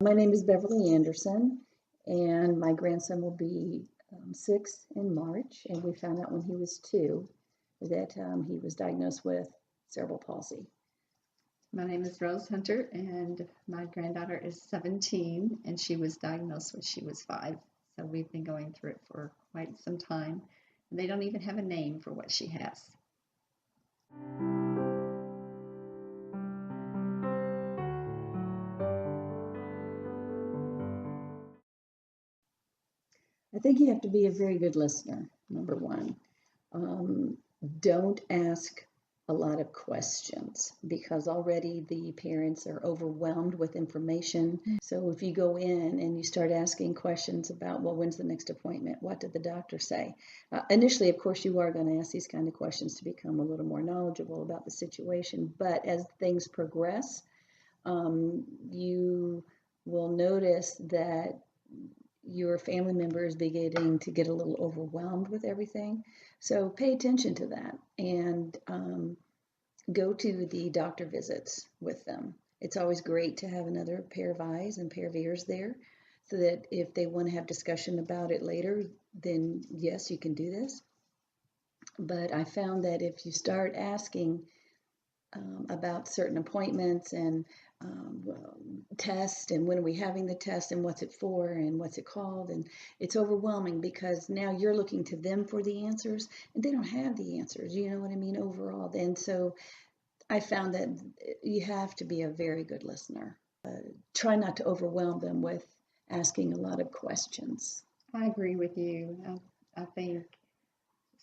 My name is Beverly Anderson, and my grandson will be 6 in March. And we found out when he was 2 that he was diagnosed with cerebral palsy. My name is Rose Hunter, and my granddaughter is 17, and she was diagnosed when she was 5. So we've been going through it for quite some time. And they don't even have a name for what she has. I think you have to be a very good listener, number one. Don't ask a lot of questions because already the parents are overwhelmed with information. So if you go in and you start asking questions about, well, when's the next appointment? What did the doctor say? Initially, of course, you are going to ask these kind of questions to become a little more knowledgeable about the situation. But as things progress, you will notice that your family member is beginning to get a little overwhelmed with everything. So pay attention to that and go to the doctor visits with them. It's always great to have another pair of eyes and pair of ears there so that if they want to have discussion about it later, then yes, you can do this. But I found that if you start asking about certain appointments and tests and when are we having the test and what's it for and what's it called, and it's overwhelming because now you're looking to them for the answers and they don't have the answers, you know what I mean, overall. And so I found that you have to be a very good listener. Try not to overwhelm them with asking a lot of questions. I agree with you. I think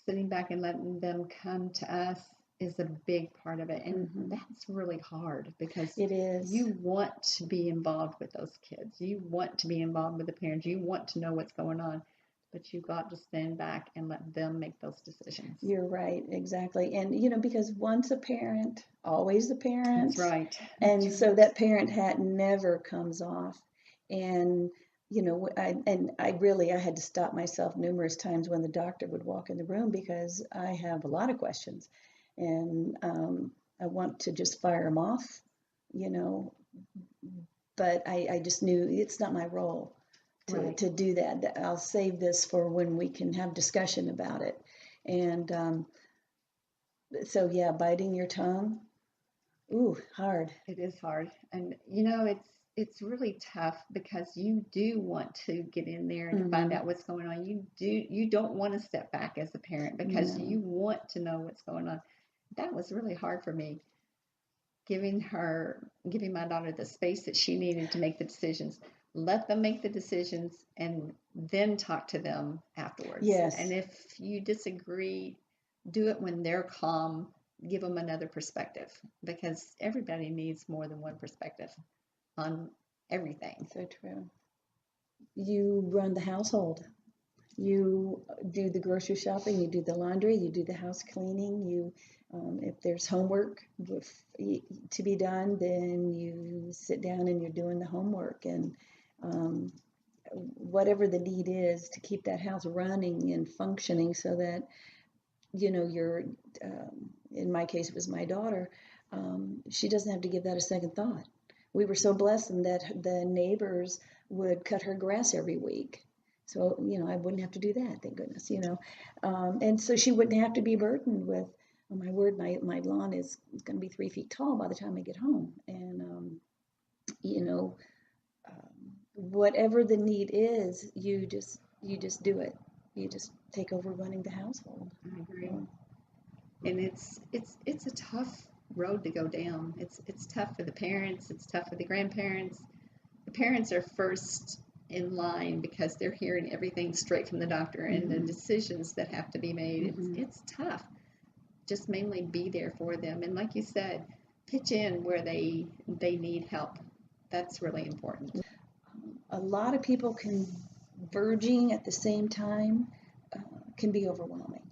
sitting back and letting them come to us is a big part of it. And that's really hard because It is. You want to be involved with those kids. You want to be involved with the parents. You want to know what's going on. But you've got to stand back and let them make those decisions. You're right, exactly. And because once a parent, always a parent. That's right. And so that parent hat never comes off. And I had to stop myself numerous times when the doctor would walk in the room because I have a lot of questions, and I want to just fire them off, but I just knew it's not my role to do that. I'll save this for when we can have discussion about it. And so yeah, biting your tongue, ooh, hard. It is hard, and it's really tough because you do want to get in there and find out what's going on. You don't want to step back as a parent because you want to know what's going on. That was really hard for me, giving my daughter the space that she needed to make the decisions. Let them make the decisions and then talk to them afterwards. Yes. And if you disagree, do it when they're calm. Give them another perspective because everybody needs more than one perspective on everything. So true. You run the household. You do the grocery shopping, you do the laundry, you do the house cleaning, if there's homework to be done, then you sit down and you're doing the homework, and whatever the need is to keep that house running and functioning so that, you're, in my case, it was my daughter, she doesn't have to give that a second thought. We were so blessed in that the neighbors would cut her grass every week. So, I wouldn't have to do that, thank goodness, and so she wouldn't have to be burdened with, oh my word, my lawn is going to be 3 feet tall by the time I get home. And, whatever the need is, you just do it. You just take over running the household. I agree. And it's a tough road to go down. It's tough for the parents. It's tough for the grandparents. The parents are first in line because they're hearing everything straight from the doctor and the decisions that have to be made. It's tough. Just mainly be there for them, and like you said, pitch in where they need help. That's really important. A lot of people converging at the same time can be overwhelming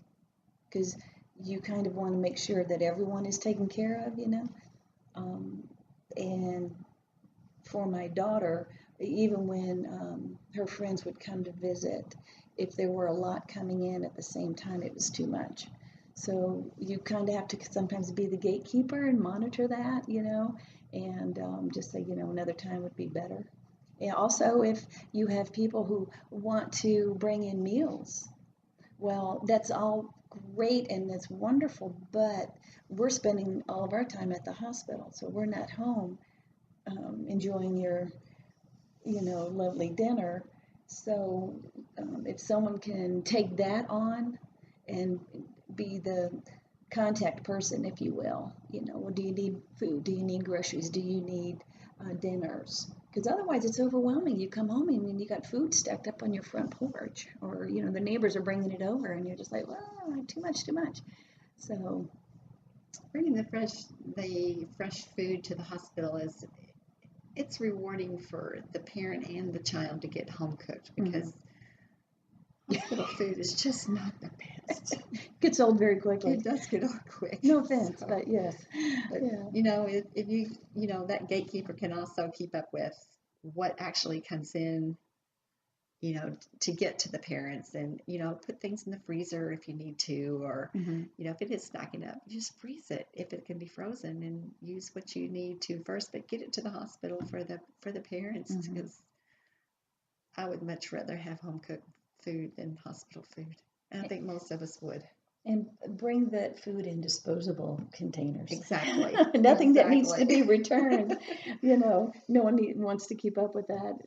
because you kind of want to make sure that everyone is taken care of, and for my daughter, even when her friends would come to visit, if there were a lot coming in at the same time, it was too much. So you kind of have to sometimes be the gatekeeper and monitor that, and just say, another time would be better. And also, if you have people who want to bring in meals, well, that's all great and that's wonderful, but we're spending all of our time at the hospital, so we're not home enjoying your, lovely dinner. So if someone can take that on and be the contact person, if you will, well, do you need food? Do you need groceries? Do you need dinners? Because otherwise it's overwhelming. You come home and when you got food stacked up on your front porch, or the neighbors are bringing it over, and you're just like, well, too much, too much. So Bringing the fresh food to the hospital it's rewarding for the parent and the child to get home cooked, mhm. because hospital food is just not the best. Gets old very quickly. It does get old quick. No offense, So, but yes, but yeah. if that gatekeeper can also keep up with what actually comes in, to get to the parents, and put things in the freezer if you need to, or Hmm. if it is stacking up, just freeze it if it can be frozen, and use what you need to first, but get it to the hospital for the parents, Hmm. because I would much rather have home cooked food than hospital food. And I think most of us would. And bring that food in disposable containers. Exactly. Nothing that needs to Exactly. be returned. No one wants to keep up with that.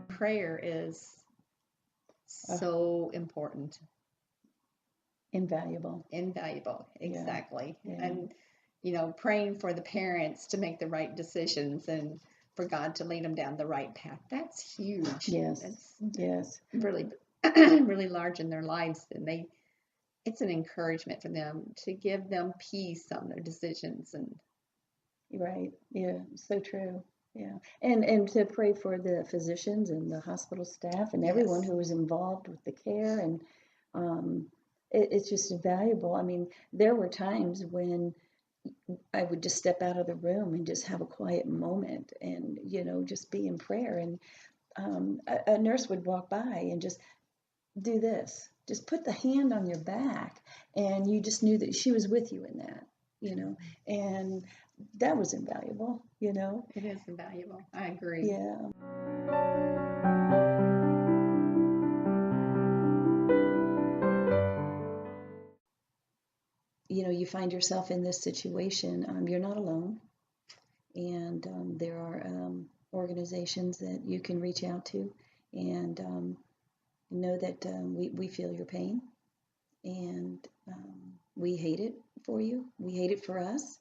Prayer is Uh, so important, Invaluable. invaluable. Yeah, Exactly. yeah. And, praying for the parents to make the right decisions, and for God to lead them down the right path. That's huge. Yes, That's yes. really, really large in their lives. And it's an encouragement for them, to give them peace on their decisions. And Right. Yeah, so true. Yeah. And to pray for the physicians and the hospital staff and everyone yes, who was involved with the care, and um, it's just invaluable. I mean, there were times when I would just step out of the room and just have a quiet moment and, just be in prayer. And a nurse would walk by and just do this, just put the hand on your back. And you just knew that she was with you in that, and that was invaluable. it is invaluable. I agree. Yeah. You find yourself in this situation, you're not alone. And there are organizations that you can reach out to, and know that we feel your pain, and we hate it for you. We hate it for us.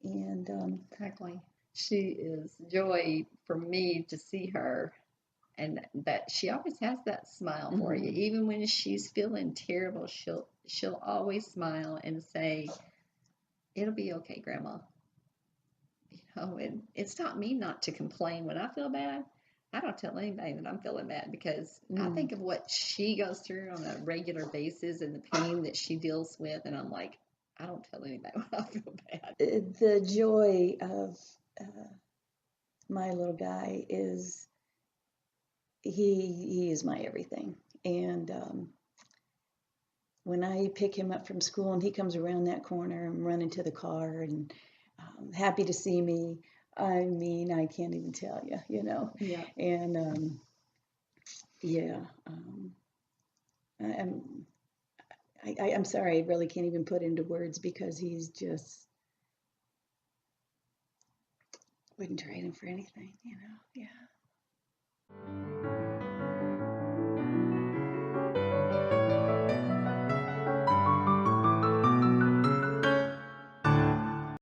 And Exactly. She is joy for me to see her, and that she always has that smile for you. mhm. Even when she's feeling terrible, she'll always smile and say, "It'll be okay, Grandma." And it's taught me not to complain when I feel bad. I don't tell anybody that I'm feeling bad, because I Mm. think of what she goes through on a regular basis and the pain that she deals with, and I'm like, I don't tell anybody when I feel bad. The joy of my little guy is he is my everything. And when I pick him up from school and he comes around that corner and run into the car and happy to see me, I mean, I can't even tell you. Yeah. And yeah, I, I'm I'm sorry, I really can't even put into words because he's just wouldn't trade him for anything. Yeah.